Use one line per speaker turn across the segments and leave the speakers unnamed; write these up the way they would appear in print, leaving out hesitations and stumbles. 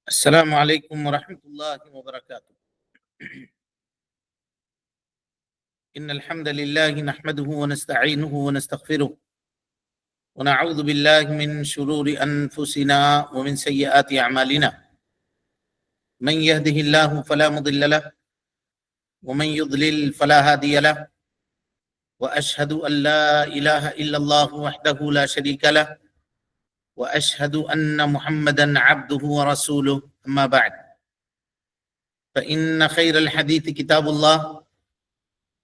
السلام عليكم ورحمة الله وبركاته. إن الحمد لله نحمده ونستعينه ونستغفره ونعوذ بالله من شرور أنفسنا ومن سيئات أعمالنا. من يهده الله فلا مضل له ومن يضلل فلا هادي له وأشهد أن لا إله إلا الله وحده لا شريك له وأشهد أن محمدا عبده ورسوله. أما بعد فإن خير الحديث كتاب الله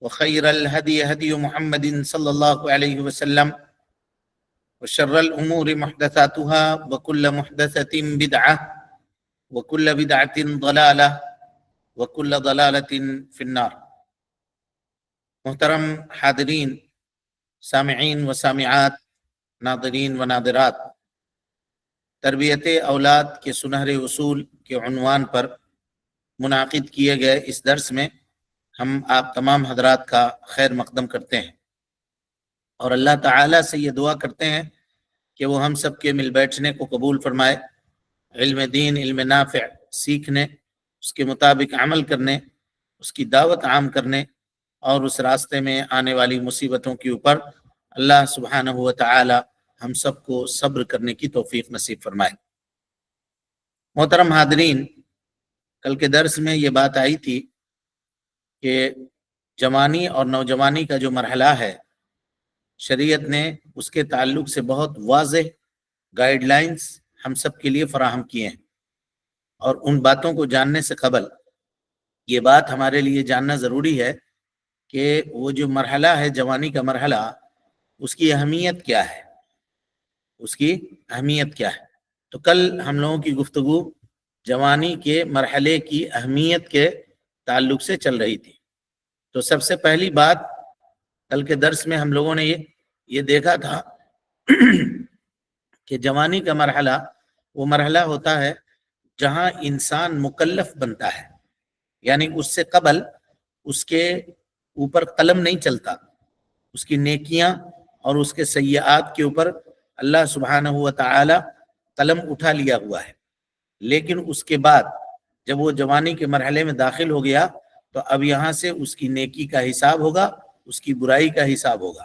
وخير الهدي هدي محمد صلى الله عليه وسلم وشر الأمور محدثاتها وكل محدثة بدعة وكل بدعة ضلالة وكل ضلالة في النار. محترم حاضرین، سامعین و سامعات، ناظرین و ناظرات، تربیت اولاد کے سنہرے اصول کے عنوان پر منعقد کیے گئے اس درس میں ہم آپ تمام حضرات کا خیر مقدم کرتے ہیں اور اللہ تعالیٰ سے یہ دعا کرتے ہیں کہ وہ ہم سب کے مل بیٹھنے کو قبول فرمائے، علم دین، علم نافع سیکھنے، اس کے مطابق عمل کرنے، اس کی دعوت عام کرنے اور اس راستے میں آنے والی مصیبتوں کے اوپر اللہ سبحانہ و تعالی ہم سب کو صبر کرنے کی توفیق نصیب فرمائے۔ محترم حاضرین، کل کے درس میں یہ بات آئی تھی کہ جوانی اور نوجوانی کا جو مرحلہ ہے، شریعت نے اس کے تعلق سے بہت واضح گائیڈ لائنز ہم سب کے لیے فراہم کیے ہیں، اور ان باتوں کو جاننے سے قبل یہ بات ہمارے لیے جاننا ضروری ہے کہ وہ جو مرحلہ ہے جوانی کا مرحلہ، اس کی اہمیت کیا ہے، اس کی اہمیت کیا ہے۔ تو کل ہم لوگوں کی گفتگو جوانی کے مرحلے کی اہمیت کے تعلق سے چل رہی تھی۔ تو سب سے پہلی بات کل کے درس میں ہم لوگوں نے یہ دیکھا تھا کہ جوانی کا مرحلہ وہ مرحلہ ہوتا ہے جہاں انسان مکلف بنتا ہے، یعنی اس سے قبل اس کے اوپر قلم نہیں چلتا، اس کی نیکیاں اور اس کے سیئات کے اوپر اللہ سبحانہ و تعالی قلم اٹھا لیا ہوا ہے۔ لیکن اس کے بعد جب وہ جوانی کے مرحلے میں داخل ہو گیا تو اب یہاں سے اس کی نیکی کا حساب ہوگا، اس کی برائی کا حساب ہوگا۔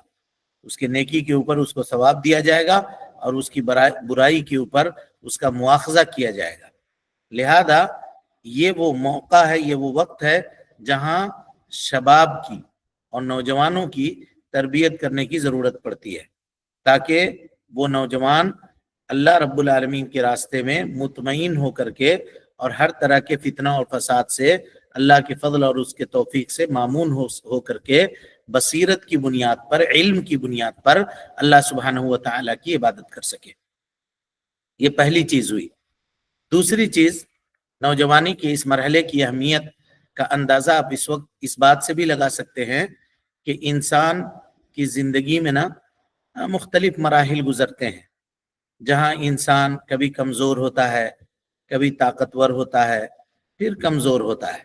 اس کے نیکی کے اوپر اس کو ثواب دیا جائے گا اور اس کی برائی کے اوپر اس کا مواخذہ کیا جائے گا۔ لہذا یہ وہ موقع ہے، یہ وہ وقت ہے جہاں شباب کی اور نوجوانوں کی تربیت کرنے کی ضرورت پڑتی ہے، تاکہ وہ نوجوان اللہ رب العالمین کے راستے میں مطمئن ہو کر کے اور ہر طرح کے فتنہ اور فساد سے اللہ کے فضل اور اس کے توفیق سے مامون ہو کر کے بصیرت کی بنیاد پر، علم کی بنیاد پر اللہ سبحانہ و تعالیٰ کی عبادت کر سکے۔ یہ پہلی چیز ہوئی۔ دوسری چیز، نوجوانی کے اس مرحلے کی اہمیت کا اندازہ آپ اس وقت اس بات سے بھی لگا سکتے ہیں کہ انسان کی زندگی میں مختلف مراحل گزرتے ہیں، جہاں انسان کبھی کمزور ہوتا ہے، کبھی طاقتور ہوتا ہے، پھر کمزور ہوتا ہے۔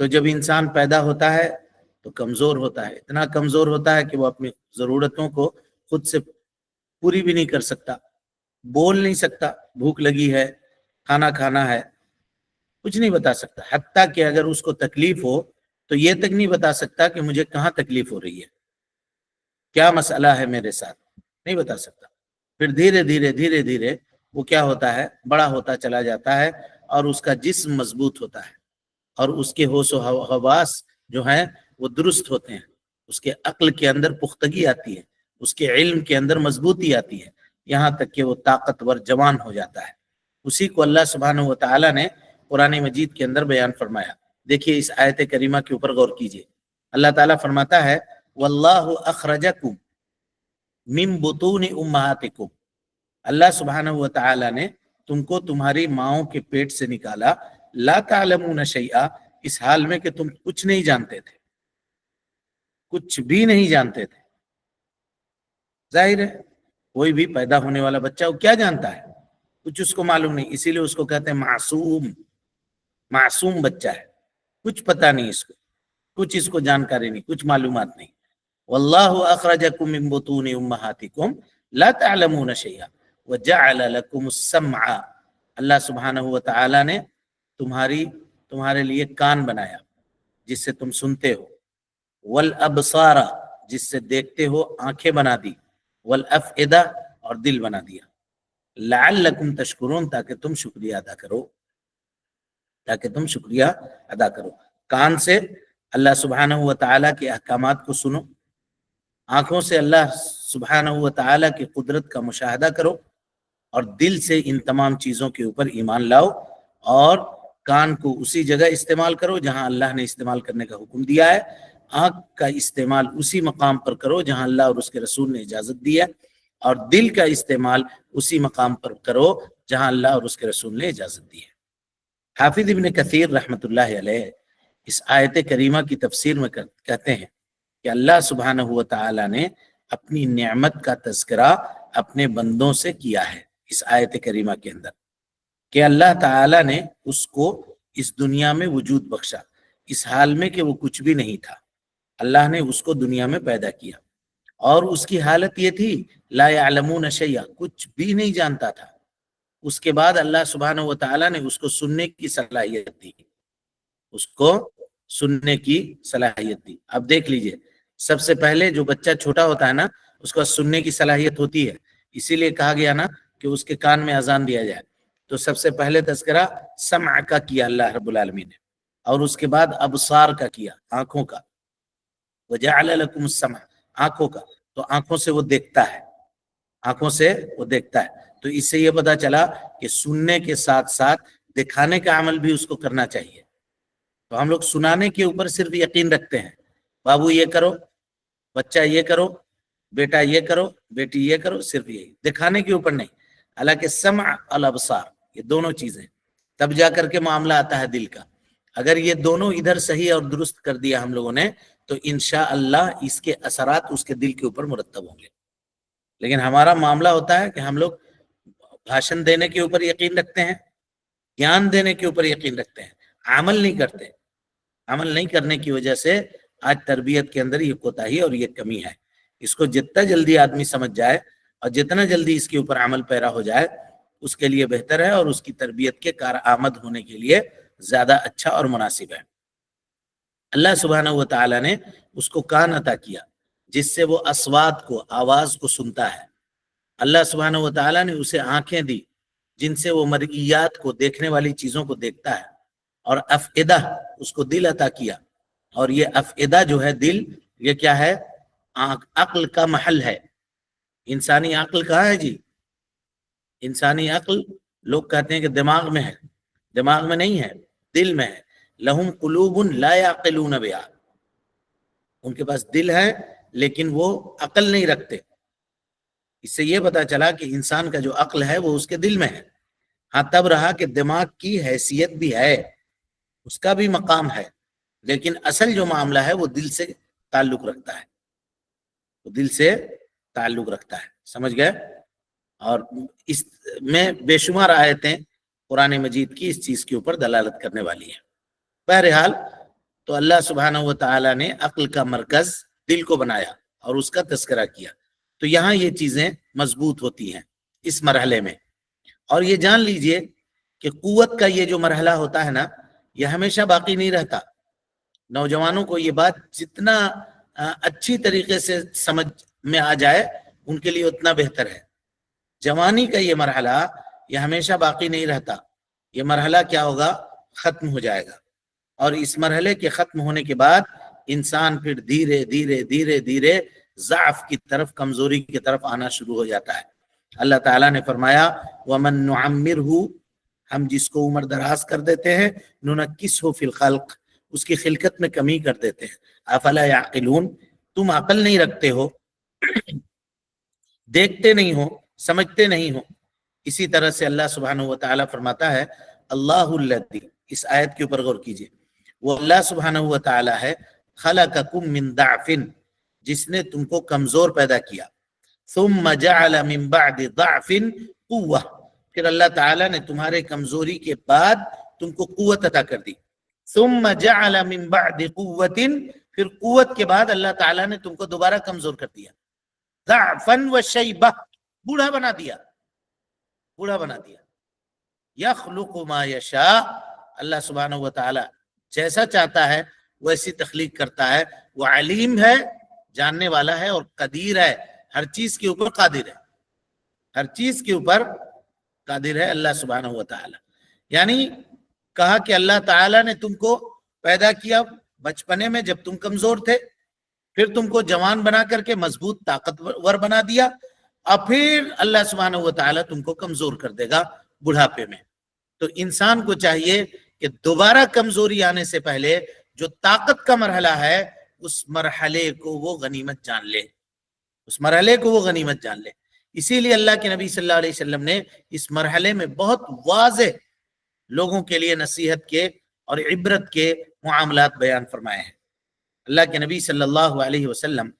تو جب انسان پیدا ہوتا ہے تو کمزور ہوتا ہے، اتنا کمزور ہوتا ہے کہ وہ اپنی ضرورتوں کو خود سے پوری بھی نہیں کر سکتا، بول نہیں سکتا، بھوک لگی ہے، کھانا کھانا ہے، کچھ نہیں بتا سکتا۔ حتیٰ کہ اگر اس کو تکلیف ہو تو یہ تک نہیں بتا سکتا کہ مجھے کہاں تکلیف ہو رہی ہے، کیا مسئلہ ہے میرے ساتھ، نہیں بتا سکتا۔ پھر دھیرے دھیرے وہ کیا ہوتا ہے، بڑا ہوتا چلا جاتا ہے اور اس کا جسم مضبوط ہوتا ہے اور اس کے ہوش و حواس جو ہیں وہ درست ہوتے ہیں، اس کے عقل کے اندر پختگی آتی ہے، اس کے علم کے اندر مضبوطی آتی ہے، یہاں تک کہ وہ طاقتور جوان ہو جاتا ہے۔ اسی کو اللہ سبحانہ و تعالیٰ نے قرآن مجید کے اندر بیان فرمایا۔ دیکھیے اس آیت کریمہ کے اوپر غور کیجیے۔ اللہ تعالیٰ فرماتا ہے واللہ اخرجکم من بطون امہاتکم، اللہ سبحانہ و تعالیٰ نے تم کو تمہاری ماؤں کے پیٹ سے نکالا، لا تعلمون شیئا، اس حال میں کہ تم کچھ نہیں جانتے تھے، کچھ بھی نہیں جانتے تھے۔ ظاہر ہے کوئی بھی پیدا ہونے والا بچہ وہ کیا جانتا ہے، کچھ اس کو معلوم نہیں، اسی لیے اس کو کہتے ہیں معصوم بچہ ہے، کچھ پتہ نہیں اس کو، کچھ اس کو جانکاری نہیں، کچھ معلومات نہیں۔ واللہ اخرجکم من بطون امہاتکم لا تعلمون شیئا وجعل لکم السمع اللہ سبحانہ و تعالی نے تمہارے لیے کان بنایا جس سے تم سنتے ہو، والابصار جس سے دیکھتے ہو آنکھیں بنا دی، والافئدہ اور دل بنا دیا، لعلکم تشکرون تاکہ تم شکریہ ادا کرو۔ کان سے اللہ سبحانہ و تعالیٰ کے احکامات کو سنو، آنکھوں سے اللہ سبحانہ و تعالیٰ کی قدرت کا مشاہدہ کرو، اور دل سے ان تمام چیزوں کے اوپر ایمان لاؤ، اور کان کو اسی جگہ استعمال کرو جہاں اللہ نے استعمال کرنے کا حکم دیا ہے، آنکھ کا استعمال اسی مقام پر کرو جہاں اللہ اور اس کے رسول نے اجازت دی ہے، اور دل کا استعمال اسی مقام پر کرو جہاں اللہ اور اس کے رسول نے اجازت دی ہے۔ حافظ ابن کثیر رحمۃ اللہ علیہ اس آیت کریمہ کی تفسیر میں کہتے ہیں کہ اللہ سبحانہ و تعالی نے اپنی نعمت کا تذکرہ اپنے بندوں سے کیا ہے اس آیت کریمہ کے اندر، کہ اللہ تعالی نے اس کو اس دنیا میں وجود بخشا، اس حال میں کہ وہ کچھ بھی نہیں تھا، اللہ نے اس کو دنیا میں پیدا کیا، اور اس کی حالت یہ تھی لا یعلمون شیئا، کچھ بھی نہیں جانتا تھا۔ اس کے بعد اللہ سبحانہ و تعالی نے اس کو سننے کی صلاحیت دی، اب دیکھ لیجئے، سب سے پہلے جو بچہ چھوٹا ہوتا ہے نا، اس کو سننے کی صلاحیت ہوتی ہے، اسی لیے کہا گیا نا کہ اس کے کان میں اذان دیا جائے، تو سب سے پہلے تذکرہ سمع کا کیا اللہ رب العالمین نے، اور اس کے بعد ابصار کا کیا، آنکھوں کا، وجعل لکم السمع، آنکھوں کا، تو آنکھوں سے وہ دیکھتا ہے، تو اس سے یہ پتا چلا کہ سننے کے ساتھ ساتھ دکھانے کا عمل بھی اس کو کرنا چاہیے۔ تو ہم لوگ سنانے کے اوپر صرف یقین رکھتے ہیں، بابو یہ کرو، بچہ یہ کرو، بیٹا یہ کرو، بیٹی یہ کرو، صرف یہی، دکھانے کے اوپر نہیں۔ حالانکہ سمع الابصار یہ دونوں چیزیں، تب جا کر کے معاملہ آتا ہے دل کا۔ اگر یہ دونوں ادھر صحیح اور درست کر دیا ہم لوگوں نے تو انشاءاللہ اس کے اثرات اس کے دل کے اوپر مرتب ہوں گے۔ لیکن ہمارا معاملہ ہوتا ہے کہ ہم لوگ بھاشن دینے کے اوپر یقین رکھتے ہیں، گیان دینے کے اوپر یقین رکھتے ہیں، عمل نہیں کرتے۔ عمل نہیں کرنے کی وجہ سے آج تربیت کے اندر یہ کوتاہی اور یہ کمی ہے۔ اس کو جتنا جلدی آدمی سمجھ جائے اور جتنا جلدی اس کے اوپر عمل پیرا ہو جائے اس کے لیے بہتر ہے، اور اس کی تربیت کے کارآمد ہونے کے لیے زیادہ اچھا اور مناسب ہے۔ اللہ سبحانہ و تعالی نے اس کو کان عطا کیا جس سے وہ اصوات کو، آواز کو سنتا ہے۔ اللہ سبحانہ و تعالی نے اسے آنکھیں دی جن سے وہ مرئیات کو، دیکھنے والی چیزوں کو دیکھتا ہے، اور افئدہ، اس کو دل عطا کیا، اور یہ افئدہ جو ہے دل، یہ کیا ہے؟ عقل کا محل ہے۔ انسانی عقل کہاں ہے جی؟ انسانی عقل لوگ کہتے ہیں کہ دماغ میں ہے، دماغ میں نہیں ہے، دل میں ہے۔ لہم قلوب لا یعقلون بہا، ان کے پاس دل ہے لیکن وہ عقل نہیں رکھتے۔ اس سے یہ پتا چلا کہ انسان کا جو عقل ہے وہ اس کے دل میں ہے۔ ہاں تب رہا کہ دماغ کی حیثیت بھی ہے، اس کا بھی مقام ہے، لیکن اصل جو معاملہ ہے وہ دل سے تعلق رکھتا ہے، وہ دل سے تعلق رکھتا ہے، سمجھ گئے؟ اور اس میں بے شمار آیتیں قرآن مجید کی اس چیز کے اوپر دلالت کرنے والی ہیں۔ بہرحال تو اللہ سبحانہ و تعالی نے عقل کا مرکز دل کو بنایا اور اس کا تذکرہ کیا، تو یہاں یہ چیزیں مضبوط ہوتی ہیں اس مرحلے میں۔ اور یہ جان لیجئے کہ قوت کا یہ جو مرحلہ ہوتا ہے نا، یہ ہمیشہ باقی نہیں رہتا۔ نوجوانوں کو یہ بات جتنا اچھی طریقے سے سمجھ میں آ جائے ان کے لیے اتنا بہتر ہے۔ جوانی کا یہ مرحلہ یہ ہمیشہ باقی نہیں رہتا، یہ مرحلہ کیا ہوگا؟ ختم ہو جائے گا، اور اس مرحلے کے ختم ہونے کے بعد انسان پھر دھیرے دھیرے دھیرے دھیرے ضعف کی طرف، کمزوری کی طرف آنا شروع ہو جاتا ہے۔ اللہ تعالیٰ نے فرمایا وَمَن نُعَمِّرْهُ، ہم جس کو عمر دراز کر دیتے ہیں، نُنَكِّسْهُ فِي الْخَلْقِ، اس کی خلقت میں کمی کر دیتے ہیں۔ افلا یعقلون، تم عقل نہیں رکھتے ہو، دیکھتے نہیں ہو، سمجھتے نہیں ہو۔ اسی طرح سے اللہ سبحانہ و تعالیٰ فرماتا ہے اللہ الذی، اس آیت کے اوپر غور کیجئے، وہ اللہ سبحانہ و تعالیٰ ہے خلقکم من ضعف، جس نے تم کو کمزور پیدا کیا، ثم جعل من بعد ضعف قوة، پھر اللہ تعالیٰ نے تمہارے کمزوری کے بعد تم کو قوت عطا کر دی، ثم جعل من بعد قوة، پھر قوت کے بعد اللہ تعالیٰ نے تم کو دوبارہ کمزور کر دیا، ضعفا وشیبہ، بوڑھا بنا دیا، بوڑھا بنا دیا۔ یخلق ما یشاء، اللہ سبحانہ و تعالی جیسا چاہتا ہے ویسی تخلیق کرتا ہے. وہ علیم ہے، جاننے والا ہے، اور قدیر ہے، ہر چیز کے اوپر قادر ہے، ہر چیز کے اوپر قادر ہے اللہ سبحانہ و تعالی. یعنی کہا کہ اللہ تعالی نے تم کو پیدا کیا بچپنے میں جب تم کمزور تھے، پھر تم کو جوان بنا کر کے مضبوط طاقتور بنا دیا، اور پھر اللہ سبحانہ و تعالی تم کو کمزور کر دے گا بڑھاپے میں. تو انسان کو چاہیے کہ دوبارہ کمزوری آنے سے پہلے جو طاقت کا مرحلہ ہے اس مرحلے کو وہ غنیمت جان لے، اس مرحلے کو وہ غنیمت جان لے. اسی لیے اللہ کے نبی صلی اللہ علیہ وسلم نے اس مرحلے میں بہت واضح لوگوں کے لیے نصیحت کے اور عبرت کے معاملات بیان فرمائے ہیں. اللہ کے نبی صلی اللہ علیہ وسلم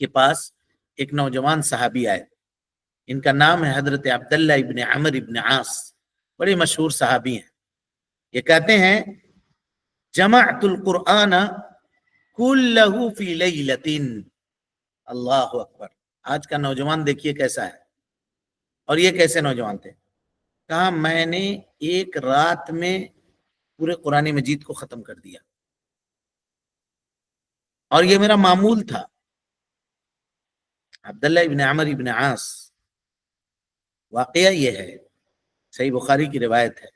کے پاس ایک نوجوان صحابی آئے، ان کا نام ہے حضرت عبداللہ ابن عمر ابن عاص، بڑے مشہور صحابی ہیں. یہ کہتے ہیں جمعت القرآن کلہ فی لیلۃ. اللہ اکبر. آج کا نوجوان دیکھیے کیسا ہے، اور یہ کیسے نوجوان تھے. کہا میں نے ایک رات میں پورے قرآن مجید کو ختم کر دیا، اور یہ میرا معمول تھا. عبداللہ ابن عمر ابن عاص، واقعہ یہ ہے، صحیح بخاری کی روایت ہے،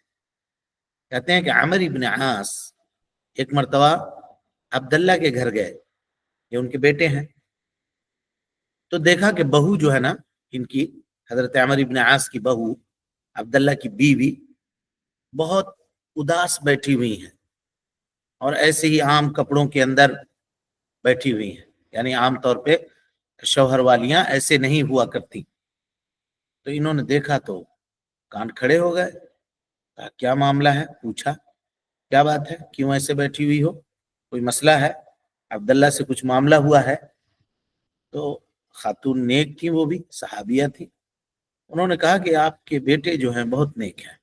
کہتے ہیں کہ عمر ابن عاص ایک مرتبہ عبداللہ کے گھر گئے، یہ ان کے بیٹے ہیں، تو دیکھا کہ بہو جو ہے نا ان کی، حضرت عمر ابن عاص کی بہو عبداللہ کی بیوی بہت اداس بیٹھی ہوئی ہیں، اور ایسے ہی عام کپڑوں کے اندر بیٹھی ہوئی ہیں. یعنی عام طور پہ شوہر والیاں ایسے نہیں ہوا کرتی. تو انہوں نے دیکھا تو کان کھڑے ہو گئے. کیا معاملہ ہے؟ پوچھا کیا بات ہے، کیوں ایسے بیٹھی ہوئی ہو، کوئی مسئلہ ہے، عبداللہ سے کچھ معاملہ ہوا ہے؟ تو خاتون نیک تھی، وہ بھی صحابیہ تھی. انہوں نے کہا کہ آپ کے بیٹے جو ہیں بہت نیک ہیں.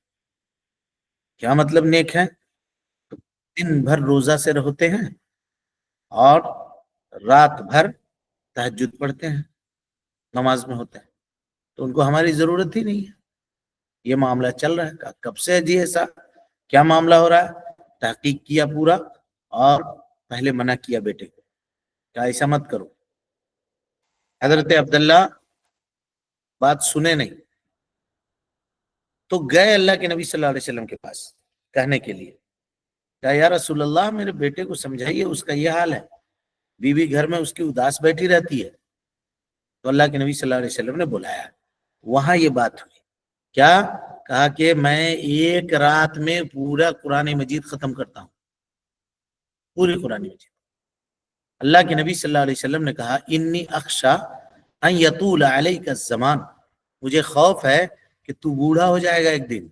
کیا مطلب نیک ہیں؟ دن بھر روزہ سے رہتے ہیں اور رات بھر تہجد پڑھتے ہیں، نماز میں ہوتے ہیں، تو ان کو ہماری ضرورت ہی نہیں ہے. یہ معاملہ چل رہا ہے. کہا کب سے ہے جی ایسا، کیا معاملہ ہو رہا ہے؟ تحقیق کیا پورا، اور پہلے منع کیا بیٹے کو، کہا ایسا مت کرو. حضرت عبداللہ بات سنے نہیں، تو گئے اللہ کے نبی صلی اللہ علیہ وسلم کے پاس کہنے کے لیے. کہا یا رسول اللہ میرے بیٹے کو سمجھائیے، اس کا یہ حال ہے، بیوی گھر میں اس کی اداس بیٹھی رہتی ہے. تو اللہ کے نبی صلی اللہ علیہ وسلم نے بلایا. وہاں یہ بات ہوئی. کیا؟ کہا کہ میں ایک رات میں پورا قرآن مجید ختم کرتا ہوں، پوری قرآن مجید. اللہ کے نبی صلی اللہ علیہ وسلم نے کہا انی اخشا ان یطول علیک الزمان، مجھے خوف ہے کہ تو بوڑھا ہو جائے گا، ایک دن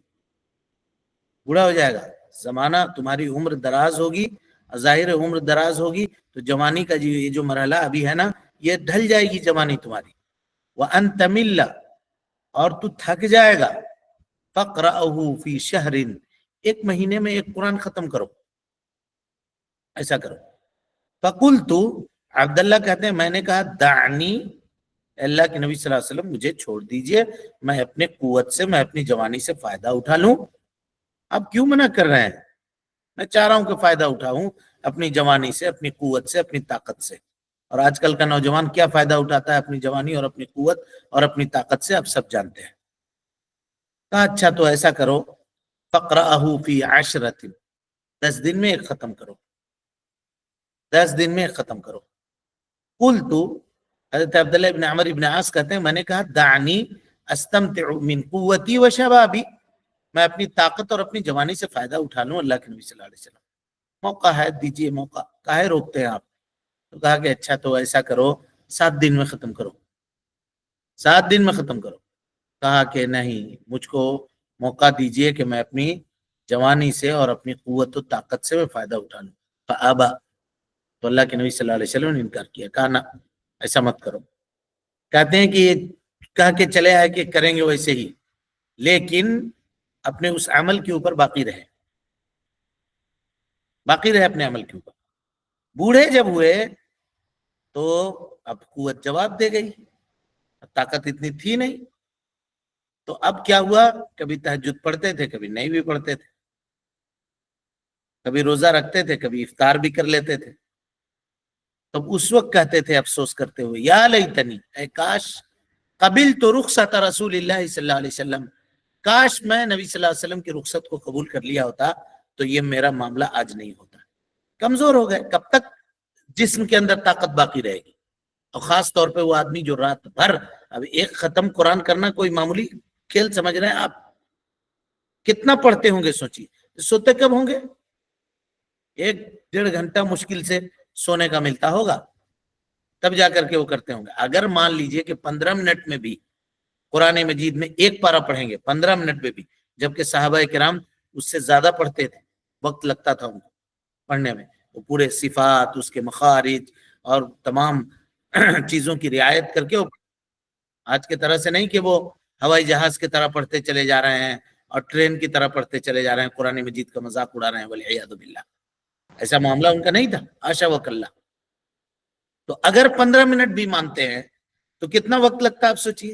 بوڑھا ہو جائے گا، زمانہ تمہاری عمر دراز ہوگی، ظاہر عمر دراز ہوگی تو جوانی کا یہ جو مرحلہ ابھی ہے نا یہ ڈھل جائے گی جوانی تمہاری. وَأَن تَمِلَّ، اور تو تھک جائے گا. فَقْرَأَهُ فِي شَهْرٍ، ایک مہینے میں ایک قرآن ختم کرو، ایسا کرو. فَقُلْتُ، عبداللہ کہتے ہیں میں نے کہا دعنی، اللہ کے نبی صلی اللہ علیہ وسلم مجھے چھوڑ دیجئے، میں اپنے قوت سے، میں اپنی جوانی سے فائدہ اٹھا لوں. آپ کیوں منع کر رہے ہیں؟ میں چاہ رہا ہوں کہ فائدہ اٹھاؤں اپنی جوانی سے، اپنی قوت سے، اپنی طاقت سے. اور آج کل کا نوجوان کیا فائدہ اٹھاتا ہے اپنی جوانی اور اپنی قوت اور اپنی طاقت سے، آپ سب جانتے ہیں. کہا اچھا تو ایسا کرو، فَقْرَأَهُ فِي عَشْرَةٍ، 10 دن میں ایک ختم کرو، 10 دن میں ایک ختم کرو. قلت، حضرت عبداللہ ابن عمر ابن عاص کہتے ہیں میں نے کہا دعنی استمتع من قوتی و شبابی، میں اپنی طاقت اور اپنی جوانی سے فائدہ اٹھا لوں. اللہ کے نبی صلی اللہ علیہ وسلم موقع ہے، دیجئے موقع، کاہے روکتے ہیں آپ؟ تو کہا کہ اچھا تو ایسا کرو 7 دن میں ختم کرو، 7 دن میں ختم کرو. کہا کہ نہیں، مجھ کو موقع دیجئے کہ میں اپنی جوانی سے اور اپنی قوت و طاقت سے میں فائدہ اٹھا لوں. فابا، تو اللہ کے نبی صلی اللہ علیہ وسلم نے انکار کیا. کہا نا ایسا مت کرو. کہتے ہیں کہ یہ کہا کہ چلے آئے کہ کریں گے ویسے ہی، لیکن اپنے اس عمل کے اوپر باقی رہے، باقی رہے اپنے عمل کے اوپر. بوڑھے جب ہوئے تو اب قوت جواب دے گئی، طاقت اتنی تھی نہیں، تو اب کیا ہوا، کبھی تہجد پڑھتے تھے، کبھی نہیں بھی پڑھتے تھے، کبھی روزہ رکھتے تھے، کبھی افطار بھی کر لیتے تھے. تو اس وقت کہتے تھے افسوس کرتے ہوئے، یا لیتنی، اے کاش، قبل تو رخصت رسول اللہ صلی اللہ علیہ وسلم، کاش میں نبی صلی اللہ علیہ وسلم کی رخصت کو قبول کر لیا ہوتا تو یہ میرا معاملہ آج نہیں ہوتا. کمزور ہو گئے. کب تک جسم کے اندر طاقت باقی رہے گی؟ اور خاص طور پہ وہ آدمی جو رات بھر، اب ایک ختم قرآن کرنا کوئی معمولی کھیل سمجھ رہے ہیں آپ؟ کتنا پڑھتے ہوں گے سوچیے. سوتے کب ہوں گے؟ 1-1.5 گھنٹہ مشکل سے سونے کا ملتا ہوگا، تب جا کر کے وہ کرتے ہوں گے. اگر مان لیجئے کہ 15 منٹ میں بھی قرآن مجید میں ایک پارہ پڑھیں گے، 15 منٹ میں بھی، جبکہ صحابہ کرام اس سے زیادہ پڑھتے تھے، وقت لگتا تھا ان کو پڑھنے میں. وہ پورے صفات، اس کے مخارج اور تمام چیزوں کی رعایت کر کے، آج کے طرح سے نہیں کہ وہ ہوائی جہاز کی طرح پڑھتے چلے جا رہے ہیں اور ٹرین کی طرح پڑھتے چلے جا رہے ہیں، قرآن مجید کا مذاق اڑا رہے ہیں، والعیاذ باللہ. ایسا معاملہ ان کا نہیں تھا، حاشا وکلا. تو اگر 15 منٹ بھی مانتے ہیں تو کتنا وقت لگتا ہے آپ سوچئے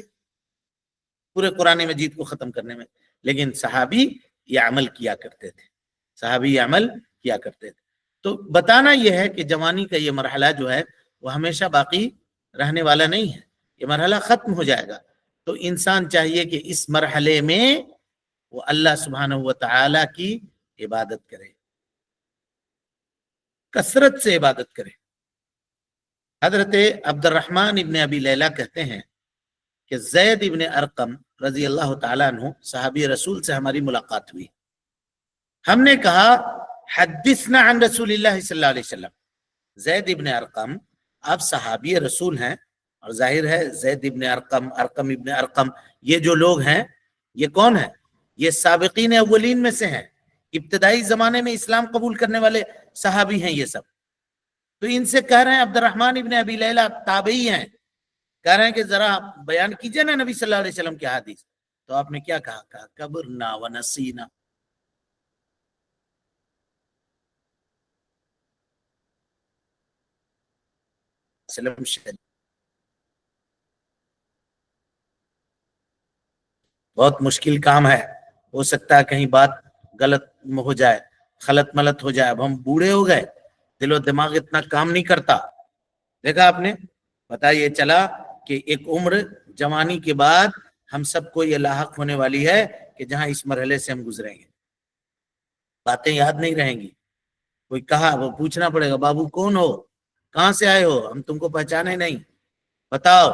پورے قرآن مجید کو ختم کرنے میں. لیکن صحابی یہ عمل کیا کرتے تھے، صحابی یہ عمل کیا کرتے تھے. تو بتانا یہ ہے کہ جوانی کا یہ مرحلہ جو ہے وہ ہمیشہ باقی رہنے والا نہیں ہے، یہ مرحلہ ختم ہو جائے گا. تو انسان چاہیے کہ اس مرحلے میں وہ اللہ سبحانہ و تعالی کی عبادت کرے، کثرت سے عبادت کرے. حضرت عبد الرحمن ابن ابی لیلہ کہتے ہیں کہ زید ابن ارقم رضی اللہ تعالیٰ عنہ صحابی رسول سے ہماری ملاقات ہوئی. ہم نے کہا حدثنا عن رسول اللہ صلی اللہ علیہ وسلم. زید ابن ارقم، آپ صحابی رسول ہیں، اور ظاہر ہے زید ابن ارقم، ارقم ابن ارقم، یہ جو لوگ ہیں یہ کون ہیں؟ یہ سابقین اولین میں سے ہیں، ابتدائی زمانے میں اسلام قبول کرنے والے صحابی ہیں یہ سب. تو ان سے کہہ رہے ہیں، عبد الرحمن ابن ابی لیلہ تابعی ہیں، کہہ رہے ہیں کہ ذرا بیان کیجئے نا نبی صلی اللہ علیہ وسلم کی حدیث. تو آپ نے کیا کہا؟ کہا کبرنا ونسینا. بہت مشکل کام ہے، ہو سکتا ہے کہیں بات غلط ہو جائے، خلط ملط ہو جائے. اب ہم بوڑھے ہو گئے، دل و دماغ اتنا کام نہیں کرتا. دیکھا آپ نے، پتا یہ چلا کہ ایک عمر جوانی کے بعد ہم سب کو یہ لاحق ہونے والی ہے کہ جہاں اس مرحلے سے ہم گزریں گے، باتیں یاد نہیں رہیں گی. کوئی کہا وہ پوچھنا پڑے گا، بابو کون ہو، کہاں سے آئے ہو، ہم تم کو پہچانے نہیں، بتاؤ.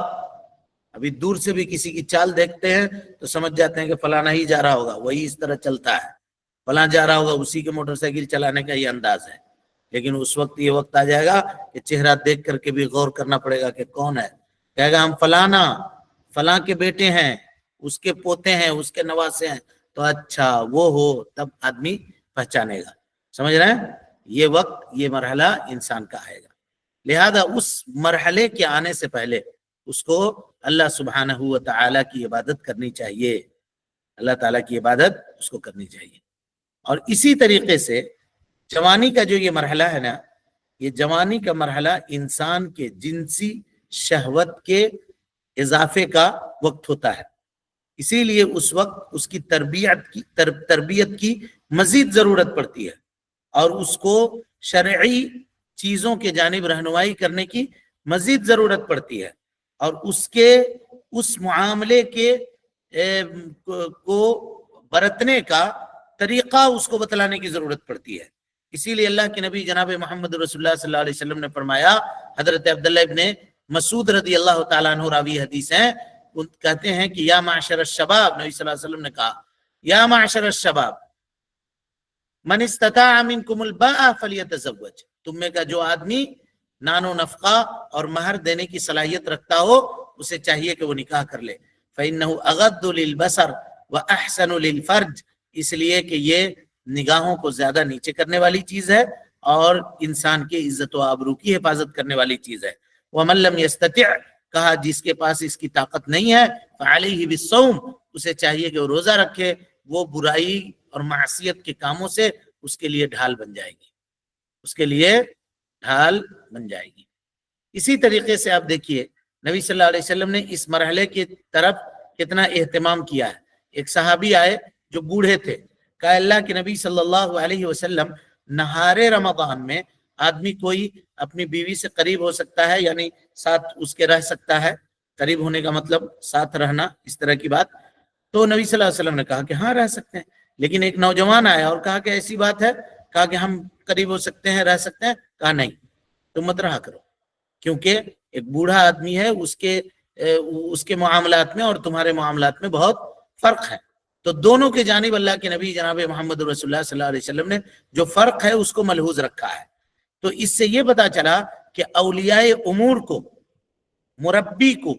ابھی دور سے بھی کسی کی چال دیکھتے ہیں تو سمجھ جاتے ہیں کہ فلانا ہی جا رہا ہوگا، وہی اس طرح چلتا ہے، فلاں جا رہا ہوگا، اسی کے موٹر سائیکل چلانے کا یہ انداز ہے. لیکن اس وقت یہ وقت آ جائے گا کہ چہرہ دیکھ کر کے بھی غور کرنا پڑے گا کہ کون ہے. کہے گا ہم فلانا، فلاں کے بیٹے ہیں، اس کے پوتے ہیں، اس کے نواسے ہیں. تو اچھا وہ ہو، تب آدمی پہچانے گا. سمجھ رہے ہیں؟ یہ وقت، یہ مرحلہ انسان کا آئے گا. لہذا اس مرحلے کے آنے سے پہلے اس کو اللہ سبحانہ و تعالیٰ کی عبادت کرنی چاہیے، اللہ تعالیٰ کی عبادت اس کو کرنی چاہیے. اور اسی طریقے سے جوانی کا جو یہ مرحلہ ہے نا، یہ جوانی کا مرحلہ انسان کے جنسی شہوت کے اضافے کا وقت ہوتا ہے. اسی لیے اس وقت اس کی تربیت کی مزید ضرورت پڑتی ہے، اور اس کو شرعی چیزوں کے جانب رہنمائی کرنے کی مزید ضرورت پڑتی ہے، اور اس کے اس معاملے کے کو برتنے کا طریقہ اس کو بتلانے کی ضرورت پڑتی ہے. اسی لیے اللہ کے نبی جناب محمد رسول اللہ صلی اللہ علیہ وسلم نے فرمایا، حضرت عبداللہ ابن مسعود رضی اللہ تعالیٰ عنہ راوی حدیث ہیں، کہتے ہیں کہ یا معشر الشباب، نبی صلی اللہ علیہ وسلم نے کہا یا معشر الشباب من استطاع منکم الباء فلیتزوج. تم میں کا جو آدمی نان و نفقہ اور مہر دینے کی صلاحیت رکھتا ہو اسے چاہیے کہ وہ نکاح کر لے. فإنه اغض للبصر واحسن للفرج. اس لیے کہ یہ نگاہوں کو زیادہ نیچے کرنے والی چیز ہے اور انسان کی عزت و آبرو کی حفاظت کرنے والی چیز ہے. ومن لم يستطع، کہا جس کے پاس اس کی طاقت نہیں ہے، فعلیہ بالصوم، اسے چاہیے کہ وہ روزہ رکھے. وہ برائی اور معصیت کے کاموں سے اس کے لیے ڈھال بن جائے گی، اس کے لیے ڈھال بن جائے گی. اسی طریقے سے آپ دیکھیے نبی صلی اللہ علیہ وسلم نے اس مرحلے کی طرف کتنا اہتمام کیا ہے. ایک صحابی آئے جو بوڑھے تھے، کہا اللہ کے نبی صلی اللہ علیہ وسلم، نہار رمضان میں آدمی کوئی اپنی بیوی سے قریب ہو سکتا ہے، یعنی ساتھ اس کے رہ سکتا ہے، قریب ہونے کا مطلب ساتھ رہنا، اس طرح کی بات. تو نبی صلی اللہ علیہ وسلم نے کہا کہ ہاں رہ سکتے ہیں. لیکن ایک نوجوان آیا اور کہا کہ ایسی بات ہے، کہا کہ ہم قریب ہو سکتے ہیں، رہ سکتے ہیں. کہا نہیں، تم مت رہا کرو، کیونکہ ایک بوڑھا آدمی ہے، اس کے معاملات میں اور تمہارے معاملات میں بہت فرق ہے. تو دونوں کے جانب اللہ کے نبی جناب محمد رسول اللہ صلی اللہ علیہ وسلم نے جو فرق ہے اس کو ملحوظ رکھا ہے. تو اس سے یہ پتا چلا کہ اولیاء امور کو، مربی کو،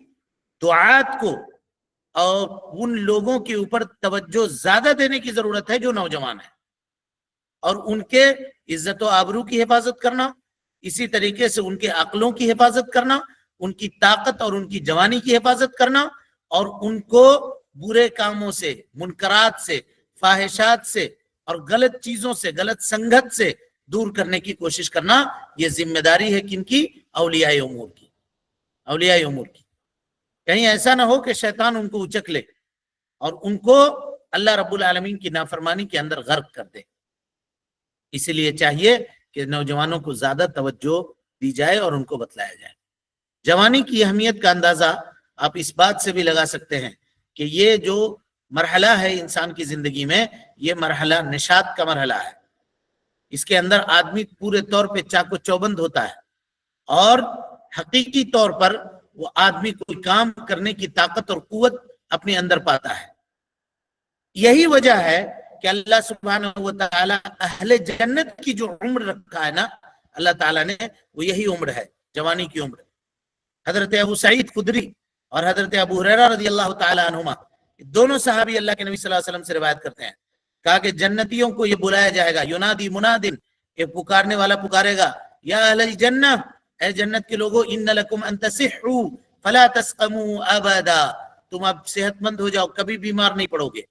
دعات کو اور ان لوگوں کے اوپر توجہ زیادہ دینے کی ضرورت ہے جو نوجوان ہیں، اور ان کے عزت و آبرو کی حفاظت کرنا، اسی طریقے سے ان کے عقلوں کی حفاظت کرنا، ان کی طاقت اور ان کی جوانی کی حفاظت کرنا، اور ان کو برے کاموں سے، منکرات سے، فاحشات سے اور غلط چیزوں سے، غلط سنگت سے دور کرنے کی کوشش کرنا. یہ ذمہ داری ہے کن کی؟ اولیاء امور کی. اولیاء امور کی. کہیں ایسا نہ ہو کہ شیطان ان کو اچک لے اور ان کو اللہ رب العالمین کی نافرمانی کے اندر غرق کر دے. اسی لیے چاہیے کہ نوجوانوں کو زیادہ توجہ دی جائے اور ان کو بتلایا جائے. جوانی کی اہمیت کا اندازہ آپ اس بات سے بھی لگا سکتے ہیں کہ یہ جو مرحلہ ہے انسان کی زندگی میں، یہ مرحلہ نشاط کا مرحلہ ہے. اس کے اندر آدمی پورے طور پہ چاق و چوبند ہوتا ہے، اور حقیقی طور پر وہ آدمی کوئی کام کرنے کی طاقت اور قوت اپنے اندر پاتا ہے. یہی وجہ ہے کہ اللہ سبحانہ و تعالی اہل جنت کی جو عمر رکھا ہے نا اللہ تعالیٰ نے، وہ یہی عمر ہے، جوانی کی عمر. حضرت ابو سعید خدری اور حضرت ابو ہریرہ رضی اللہ تعالی عنہما، دونوں صحابی اللہ کے نبی صلی اللہ علیہ وسلم سے روایت کرتے ہیں، کہا کہ جنتیوں کو یہ بلایا جائے گا، ینادی منادن، ایک پکارنے والا پکارے گا، یا اہل الجنہ، اے جنت کے لوگوں، ان لکم ان تصحوا فلا تسقموا ابدا، تم اب صحت مند ہو جاؤ، کبھی بیمار نہیں پڑو گے.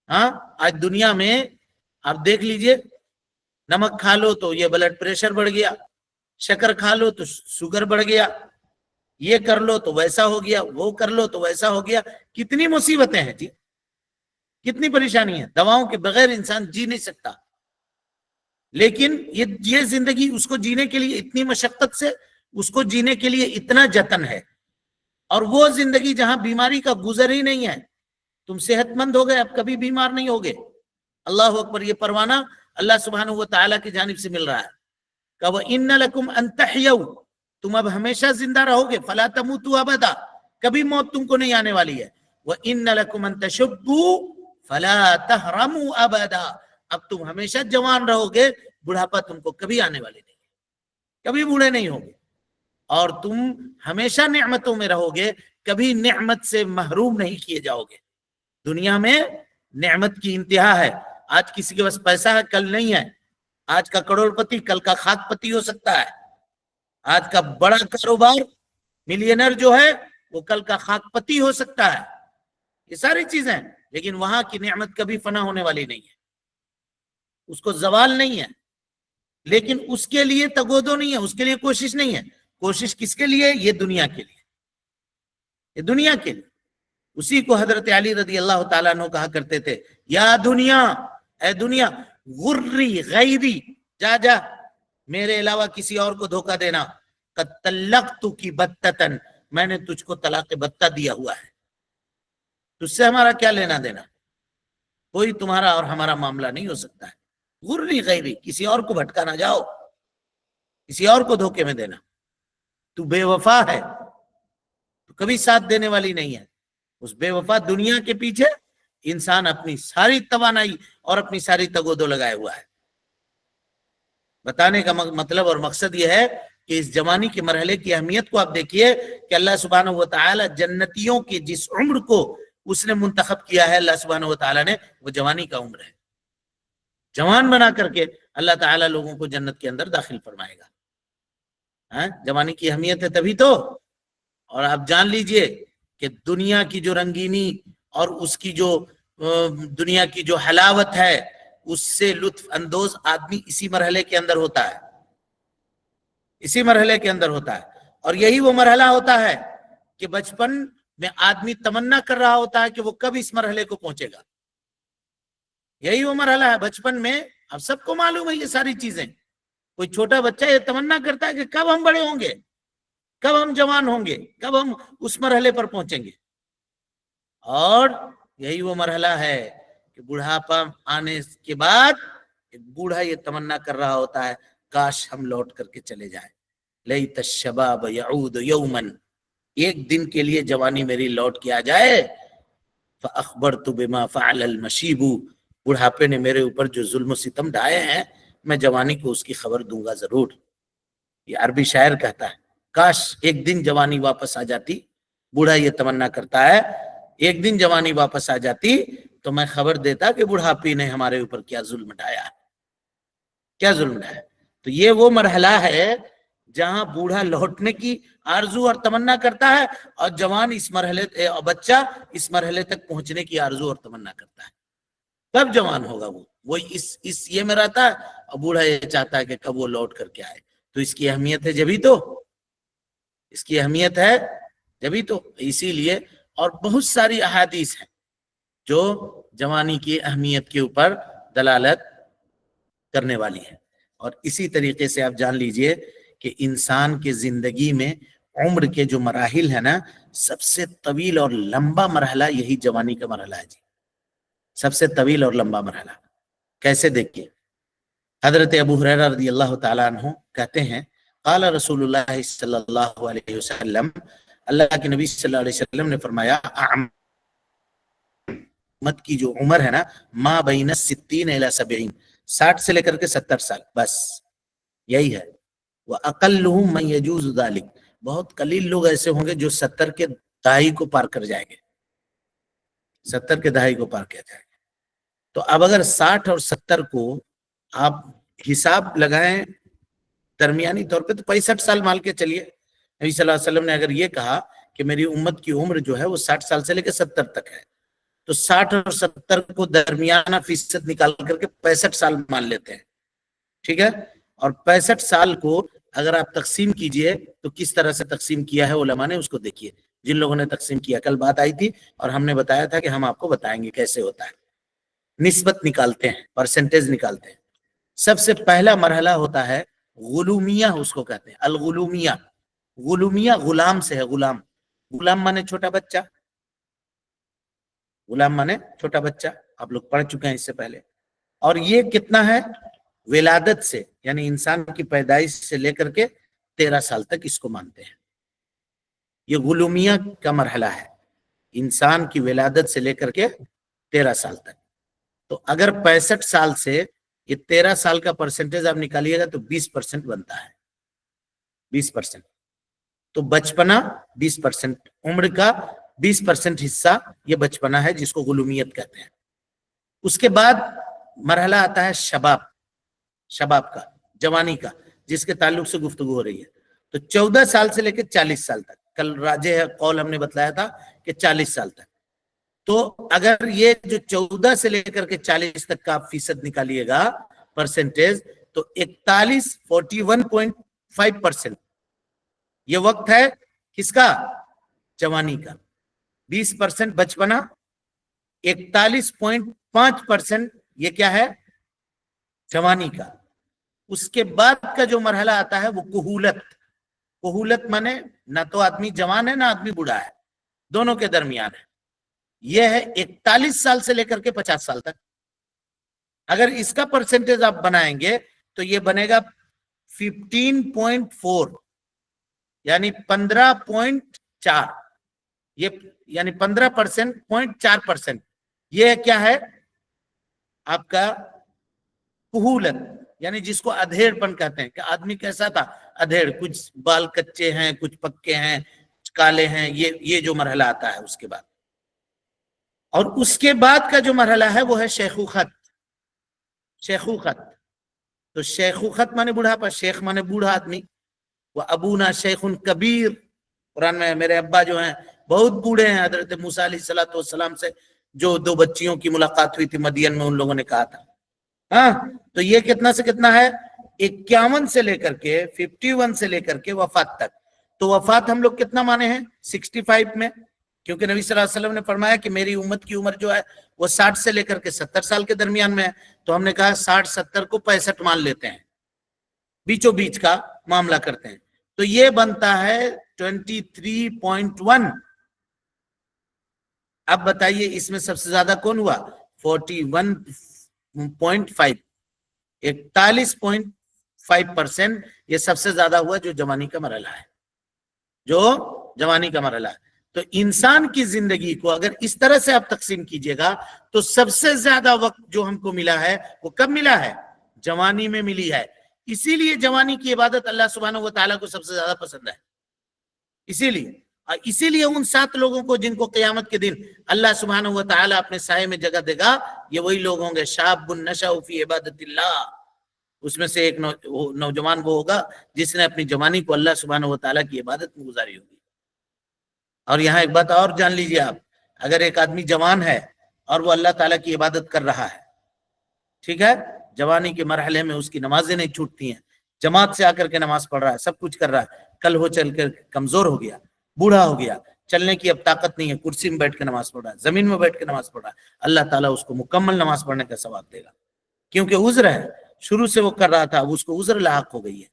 ہاں آج دنیا میں آپ دیکھ لیجئے، نمک کھا لو تو یہ بلڈ پریشر بڑھ گیا، شکر کھا لو تو شوگر بڑھ گیا، یہ کر لو تو ویسا ہو گیا، وہ کر لو تو ویسا ہو گیا. کتنی مصیبتیں ہیں جی، کتنی پریشانی ہے. دواؤں کے بغیر انسان جی نہیں سکتا. لیکن یہ زندگی اس کو جینے کے لیے اتنی مشقت سے، اس کو جینے کے لیے اتنا جتن ہے. اور وہ زندگی جہاں بیماری کا گزر ہی نہیں ہے، تم صحت مند ہو گئے، اب کبھی بیمار نہیں ہوگے. اللہ اکبر. یہ پروانہ اللہ سبحانہ و تعالیٰ کی جانب سے مل رہا ہے کہ وَإِنَّ لَكُمْ أَن تَحْيَوْا، تم اب ہمیشہ زندہ رہو گے، فَلَا تَمُوتُوا أَبَدًا، کبھی موت تم کو نہیں آنے والی ہے. وَإِنَّ لَكُمْ أَن تَشُبُّوا فَلَا تَهْرَمُوا أَبَدًا، اب تم ہمیشہ جوان رہو گے، بڑھاپا تم کو کبھی آنے والی نہیں ہے، کبھی بوڑھے نہیں ہوگے. اور تم ہمیشہ نعمتوں میں رہو گے، کبھی نعمت سے محروم نہیں کیے جاؤ گے. دنیا میں نعمت کی انتہا ہے. آج کسی کے پاس پیسہ ہے، کل نہیں ہے. آج کا کروڑ پتی کل کا خاک پتی ہو سکتا ہے. آج کا بڑا کاروبار ملینر جو ہے وہ کل کا خاک پتی ہو سکتا ہے. یہ ساری چیزیں، لیکن وہاں کی نعمت کبھی فنا ہونے والی نہیں ہے، اس کو زوال نہیں ہے. لیکن اس کے لیے تگودو نہیں ہے، اس کے لیے کوشش نہیں ہے. کوشش کس کے لیے؟ یہ دنیا کے لیے، یہ دنیا کے لیے. اسی کو حضرت علی رضی اللہ تعالیٰ عنہ کہا کرتے تھے، یا دنیا، اے دنیا، غری غیری، جا جا میرے علاوہ کسی اور کو دھوکہ دینا، قد طلقتک بتتن، میں نے تجھ کو طلاق بتہ دیا ہوا ہے، تجھ سے ہمارا کیا لینا دینا، کوئی تمہارا اور ہمارا معاملہ نہیں ہو سکتا ہے. غری غیری، کسی اور کو بھٹکا نہ جاؤ، کسی اور کو دھوکے میں دینا. تو بے وفا ہے، تو کبھی ساتھ دینے والی نہیں ہے. اس بے وفا دنیا کے پیچھے انسان اپنی ساری توانائی اور اپنی ساری تگودو لگائے ہوا ہے. بتانے کا مطلب اور مقصد یہ ہے کہ اس جوانی کے مرحلے کی اہمیت کو آپ دیکھیے کہ اللہ سبحانہ و تعالی جنتیوں کی جس عمر کو اس نے منتخب کیا ہے، اللہ سبحانہ و تعالی نے، وہ جوانی کا عمر ہے. جوان بنا کر کے اللہ تعالی لوگوں کو جنت کے اندر داخل فرمائے گا. جوانی کی اہمیت ہے تبھی تو. اور آپ جان لیجئے کہ دنیا کی جو رنگینی اور اس کی جو دنیا کی جو حلاوت ہے، اس سے لطف اندوز آدمی اسی مرحلے کے اندر ہوتا ہے، اسی مرحلے کے اندر ہوتا ہے. اور یہی وہ مرحلہ ہوتا ہے کہ بچپن میں آدمی تمنا کر رہا ہوتا ہے کہ وہ کب اس مرحلے کو پہنچے گا. یہی وہ مرحلہ ہے بچپن میں. اب سب کو معلوم ہے یہ ساری چیزیں. کوئی چھوٹا بچہ یہ تمنا کرتا ہے کہ کب ہم بڑے ہوں گے, کب ہم جوان ہوں گے, کب ہم اس مرحلے پر پہنچیں گے. اور یہی وہ مرحلہ ہے کہ بڑھاپا آنے کے بعد ایک بوڑھا یہ تمنا کر رہا ہوتا ہے کاش ہم لوٹ کر کے چلے جائیں. لیت الشباب یعود یوما, ایک دن کے لیے جوانی میری لوٹ کے آ جائے. فاخبرت بما فعل المشیب, بڑھاپے نے میرے اوپر جو ظلم و ستم ڈھائے ہیں میں جوانی کو اس کی خبر دوں گا ضرور. یہ عربی شاعر کہتا ہے کاش ایک دن جوانی واپس آ جاتی. بوڑھا یہ تمنا کرتا ہے ایک دن جوانی واپس آ جاتی تو میں خبر دیتا کہ بڑھاپے نے ہمارے اوپر کیا ظلم ڈھایا, کیا ظلم ڈھایا. تو یہ وہ مرحلہ ہے جہاں بوڑھا لوٹنے کی آرزو اور تمنا کرتا ہے, اور جوان اس مرحلے, بچہ اس مرحلے تک پہنچنے کی آرزو اور تمنا کرتا ہے. کب جوان ہوگا وہ اس یہ میں رہتا ہے, اور بوڑھا یہ چاہتا ہے کہ کب وہ لوٹ کر کے آئے. تو اس کی اہمیت ہے جبھی تو, اس کی اہمیت ہے جبھی تو. اسی لیے اور بہت ساری احادیث ہیں جو جوانی کی اہمیت کے اوپر دلالت کرنے والی ہے. اور اسی طریقے سے آپ جان لیجئے کہ انسان کے زندگی میں عمر کے جو مراحل ہیں نا, سب سے طویل اور لمبا مرحلہ یہی جوانی کا مرحلہ ہے جی. سب سے طویل اور لمبا مرحلہ. کیسے دیکھیے, حضرت ابو ہریرہ رضی اللہ تعالیٰ عنہ کہتے ہیں قال رسول اللہ صلی اللہ علیہ وسلم, اللہ کے نبی صلی اللہ علیہ وسلم نے فرمایا امت کی جو عمر ہے نا, ما بین 60 الی 70, 60 سے لے کر کے 70 سال, بس یہی ہے. وَأَقَلُّهُمْ مَنْ يَجُوزُ ذَلِكَ, بہت قلیل لوگ ایسے ہوں گے جو 70 کے دہائی کو پار کر جائیں گے, 70 کے دہائی کو پار کر جائیں گے. تو اب اگر 60 اور 70 کو آپ حساب لگائیں درمیانی طور پہ تو 65 سال مان کے چلیے. نبی صلی اللہ علیہ وسلم نے اگر یہ کہا کہ میری امت کی عمر جو ہے وہ 60 سال سے لے کے 70 تک ہے, تو 60 اور 70 کو درمیانہ فیصد نکال کر کے 65 سال مان لیتے ہیں, ٹھیک ہے. اور 65 سال کو اگر آپ تقسیم کیجئے تو کس طرح سے تقسیم کیا ہے علماء نے, اس کو دیکھیے. جن لوگوں نے تقسیم کیا, کل بات آئی تھی اور ہم نے بتایا تھا کہ ہم آپ کو بتائیں گے کیسے ہوتا ہے. نسبت نکالتے ہیں, پرسنٹیج نکالتے ہیں. سب سے پہلا مرحلہ ہوتا ہے غلومیہ, اس کو کہتے ہیں الغلومیہ. غلومیہ غلام سے ہے, غلام. غلام مانے چھوٹا بچہ, غلام مانے چھوٹا بچہ, آپ لوگ پڑھ چکے ہیں اس سے پہلے. اور یہ کتنا ہے, ولادت سے یعنی انسان کی پیدائش سے لے کر کے 13 سال تک اس کو مانتے ہیں. یہ غلومیہ کا مرحلہ ہے, انسان کی ولادت سے لے کر کے 13 سال تک. تو اگر 65 سال سے یہ 13 سال کا پرسنٹیج آپ نکالیے گا تو 20% بنتا ہے, 20%. تو بچپنا 20%, عمر کا 20% حصہ یہ بچپنا ہے جس کو غلومیت کہتے ہیں. اس کے بعد مرحلہ آتا ہے شباب, شباب کا, جوانی کا, جس کے تعلق سے گفتگو ہو رہی ہے. تو 14 سال سے لے کے 40 سال تک, کل راجح قول ہم نے بتلایا تھا کہ 40 سال تک. تو اگر یہ جو 14 سے لے کر کے 40 تک کا فیصد نکالیے گا پرسنٹیج, تو 41.5% یہ وقت ہے کس کا, جوانی کا. 20% بچپنا, 41.5% یہ کیا ہے, جوانی کا. اس کے بعد کا جو مرحلہ آتا ہے وہ کہولت. کہولت مانے نہ تو آدمی جوان ہے نہ آدمی بوڑھا ہے, دونوں کے درمیان ہے. یہ ہے 41 سال سے لے کر کے 50 سال تک. اگر اس کا پرسنٹیج آپ بنائیں گے تو یہ بنے گا 15.4 یعنی 15.4, یہ یعنی 15.4%. یہ کیا ہے آپ کا کہولت, یعنی جس کو ادھیڑ پن کہتے ہیں کہ آدمی کیسا تھا, ادھیڑ, کچھ بال کچے ہیں, کچھ پکے ہیں, کالے ہیں, یہ جو مرحلہ آتا ہے اس کے بعد. اور اس کے بعد کا جو مرحلہ ہے وہ ہے شیخوخت. شیخوخت, تو شیخوخت مانے بوڑھاپا, شیخ مانے بوڑھا آدمی. وہ ابونا شیخ کبیر, قرآن میں میرے ابا جو ہیں بہت بوڑھے ہیں. حضرت موسیٰ علیہ السلام سے جو 2 بچیوں کی ملاقات ہوئی تھی مدین میں, ان لوگوں نے کہا تھا. ہاں, تو یہ کتنا سے کتنا ہے, 51 سے لے کر کے 51 سے لے کر کے وفات تک. تو وفات ہم لوگ کتنا مانے ہیں 65 میں, کیونکہ نبی صلی اللہ علیہ وسلم نے فرمایا کہ میری امت کی عمر جو ہے وہ 60 سے لے کر کے 70 سال کے درمیان میں ہے، تو ہم نے کہا 60-70 کو 65 مان لیتے ہیں، بیچوں بیچ کا معاملہ کرتے ہیں، تو یہ بنتا ہے 23.1۔ اب بتائیے اس میں سب سے زیادہ کون ہوا؟ 41.5، 41.5% یہ سب سے زیادہ ہوا جو جوانی کا مرحلہ ہے، جو جوانی کا مرحلہ ہے۔ تو انسان کی زندگی کو اگر اس طرح سے آپ تقسیم کیجئے گا تو سب سے زیادہ وقت جو ہم کو ملا ہے وہ کب ملا ہے؟ جوانی میں ملی ہے۔ اسی لیے جوانی کی عبادت اللہ سبحانہ و تعالیٰ کو سب سے زیادہ پسند ہے، اسی لیے ان 7 لوگوں کو جن کو قیامت کے دن اللہ سبحانہ و تعالیٰ اپنے سائے میں جگہ دے گا، یہ وہی لوگ ہوں گے شاب نشأ فی عبادت اللہ۔ اس میں سے ایک نوجوان وہ ہوگا جس نے اپنی جوانی کو اللہ سبحانہ و تعالیٰ کی عبادت میں گزاری ہوگی۔ اور یہاں ایک بات اور جان لیجئے آپ، اگر ایک آدمی جوان ہے اور وہ اللہ تعالیٰ کی عبادت کر رہا ہے، ٹھیک ہے، جوانی کے مرحلے میں اس کی نمازیں نہیں چھوٹتی ہیں، جماعت سے آ کر کے نماز پڑھ رہا ہے، سب کچھ کر رہا ہے، کل ہو چل کر کمزور ہو گیا، بوڑھا ہو گیا، چلنے کی اب طاقت نہیں ہے، کرسی میں بیٹھ کے نماز پڑھ رہا ہے، زمین میں بیٹھ کے نماز پڑھ رہا ہے، اللہ تعالیٰ اس کو مکمل نماز پڑھنے کا ثواب دے گا، کیونکہ عذر ہے، شروع سے وہ کر رہا تھا، اب اس کو عذر لاحق ہو گئی ہے۔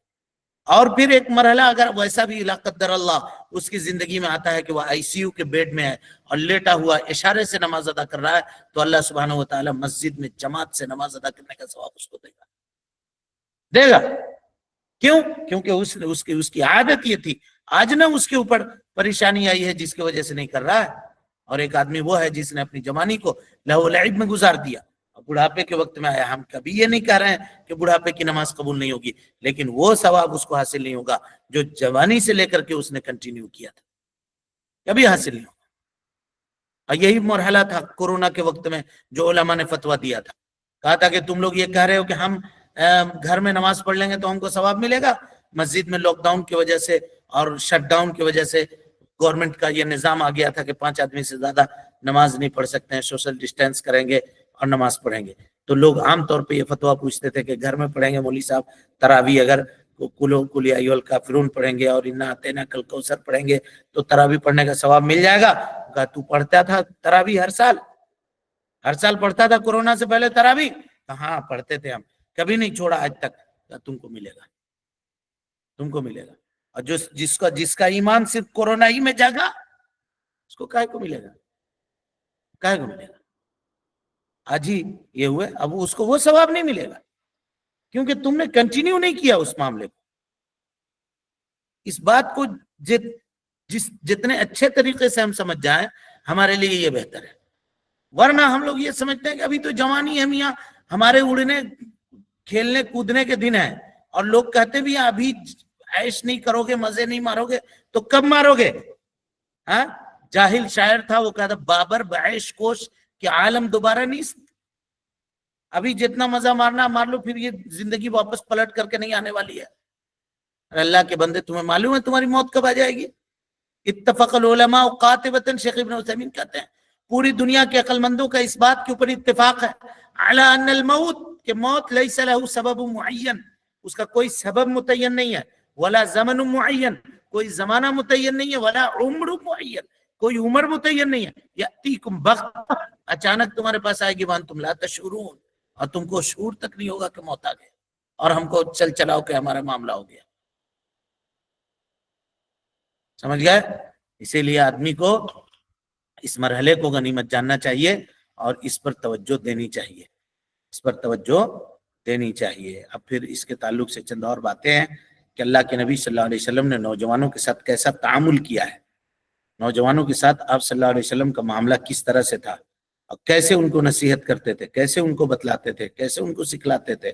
اور پھر ایک مرحلہ اگر ویسا بھی لا قدر اللہ اس کی زندگی میں آتا ہے کہ وہ آئی سی یو کے بیڈ میں ہے اور لیٹا ہوا اشارے سے نماز ادا کر رہا ہے، تو اللہ سبحانہ و تعالیٰ مسجد میں جماعت سے نماز ادا کرنے کا ثواب اس کو دے گا۔ کیوں؟ کیونکہ اس کی عادت یہ تھی۔ آج نہ اس کے اوپر پریشانی آئی ہے جس کی وجہ سے نہیں کر رہا ہے، اور ایک آدمی وہ ہے جس نے اپنی جوانی کو لہو و لعب میں گزار دیا، بڑھاپے کے وقت میں آیا۔ ہم کبھی یہ نہیں کہہ رہے ہیں کہ بڑھاپے کی نماز قبول نہیں ہوگی، لیکن وہ ثواب اس کو حاصل نہیں ہوگا جو جوانی سے لے کر کے اس نے کنٹینیو کیا تھا، کبھی حاصل نہیں ہوگا۔ اور یہی مرحلہ تھا کورونا کے وقت میں جو علماء نے فتویٰ دیا تھا، کہا تھا کہ تم لوگ یہ کہہ رہے ہو کہ ہم گھر میں نماز پڑھ لیں گے تو ہم کو ثواب ملے گا، مسجد میں لاک ڈاؤن کی وجہ سے اور شٹ ڈاؤن کی وجہ سے گورنمنٹ کا یہ نظام آ گیا تھا کہ 5 آدمی سے زیادہ نماز نہیں پڑھ سکتے ہیں، سوشل ڈسٹینس کریں گے اور نماز پڑھیں گے۔ تو لوگ عام طور پہ یہ فتویٰ پوچھتے تھے کہ گھر میں پڑھیں گے مولوی صاحب تراویح، اگر قل یا ایھا الکافرون پڑھیں گے اور انا اعطیناک الکوثر پڑھیں گے تو تراویح پڑھنے کا ثواب مل جائے گا۔ کہا تو پڑھتا تھا تراویح ہر سال پڑھتا تھا کورونا سے پہلے تراویح؟ ہاں پڑھتے تھے ہم، کبھی نہیں چھوڑا آج تک۔ تم کو ملے گا، اور جس کا ایمان صرف کورونا ہی میں جاگا اس کو کائے کو ملے گا؟ آج ہی یہ ہوئے، اب اس کو وہ ثواب نہیں ملے گا کیونکہ تم نے کنٹینیو نہیں کیا اس معاملے کو۔ اس بات کو جتنے اچھے طریقے سے ہم سمجھ جائیں ہمارے لیے یہ بہتر ہے، ورنہ ہم لوگ یہ سمجھتے ہیں کہ ابھی تو جوانی ہے میاں، ہمارے اڑنے کھیلنے کودنے کے دن ہیں، اور لوگ کہتے بھی ہیں ابھی عیش نہیں کرو گے، مزے نہیں مارو گے تو کب مارو گے؟ ہاں، جاہل شاعر تھا، وہ کہتا بابر بعیش کوش کہ عالم دوبارہ نہیں، ابھی جتنا مزہ مارنا مار لو، پھر یہ زندگی واپس پلٹ کر کے نہیں آنے والی ہے۔ اللہ کے بندے تمہیں معلوم ہے تمہاری موت کب آ جائے گی؟ اتفق العلماء قاطبۃ، شیخ ابن عثیمین کہتے ہیں پوری دنیا کے عقل مندوں کا اس بات کے اوپر اتفاق ہے علی ان الموت، کہ موت لیس لہ سبب معین، اس کا کوئی سبب متعین نہیں ہے، ولا زمن معین، کوئی زمانہ متعین نہیں ہے، ولا عمر معین، کوئی عمر متعین نہیں ہے، یاتیکم بغتہ، اچانک تمہارے پاس آئے گی وانتم لا تشعرون، اور تم کو شعور تک نہیں ہوگا کہ موت آ گئی اور ہم کو چل چلاؤ کہ ہمارا معاملہ ہو گیا۔ سمجھ گئے؟ اسی لیے آدمی کو اس مرحلے کو غنیمت جاننا چاہیے اور اس پر توجہ دینی چاہیے۔ اب پھر اس کے تعلق سے چند اور باتیں ہیں کہ اللہ کے نبی صلی اللہ علیہ وسلم نے نوجوانوں کے ساتھ کیسا تعامل کیا ہے، نوجوانوں کے ساتھ آپ صلی اللہ علیہ وسلم کا معاملہ کس طرح سے تھا، اور کیسے ان کو نصیحت کرتے تھے، کیسے ان کو بتلاتے تھے، کیسے ان کو سکھلاتے تھے،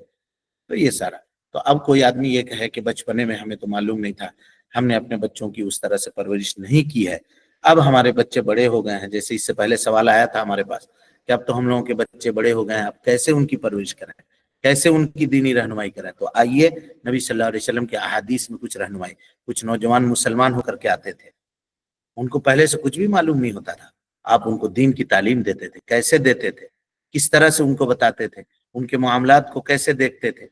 تو یہ سارا۔ تو اب کوئی آدمی یہ کہے کہ بچپنے میں ہمیں تو معلوم نہیں تھا، ہم نے اپنے بچوں کی اس طرح سے پرورش نہیں کی ہے، اب ہمارے بچے بڑے ہو گئے ہیں، جیسے اس سے پہلے سوال آیا تھا ہمارے پاس کہ اب تو ہم لوگوں کے بچے بڑے ہو گئے ہیں، اب کیسے ان کی پرورش کریں، کیسے ان کی دینی رہنمائی کریں؟ تو آئیے نبی صلی اللہ علیہ وسلم کے احادیث میں کچھ رہنمائی۔ کچھ نوجوان مسلمان ہو کر کے آتے تھے، ان کو پہلے سے کچھ بھی معلوم نہیں ہوتا تھا، آپ ان کو دین کی تعلیم دیتے تھے، کیسے دیتے تھے، کس طرح سے ان کو بتاتے تھے، ان کے معاملات کو کیسے دیکھتے تھے،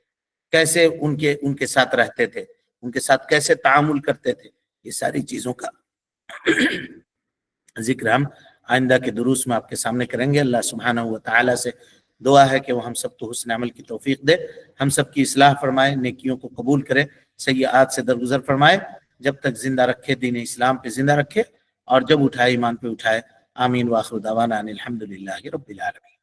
کیسے ان کے ساتھ رہتے تھے، ان کے ساتھ کیسے تعامل کرتے تھے، یہ ساری چیزوں کا ذکر ہم آئندہ کے دروس میں آپ کے سامنے کریں گے۔ اللہ سبحانہ و تعالی سے دعا ہے کہ وہ ہم سب کو حسن عمل کی توفیق دے، ہم سب کی اصلاح فرمائے، نیکیوں کو قبول کرے، سیئات سے درگزر فرمائے، جب تک زندہ رکھے دین اسلام پہ زندہ رکھے، اور جب اٹھائے ایمان پہ اٹھائے۔ آمین۔ واخر دعوانا ان الحمد للہ رب العالمین۔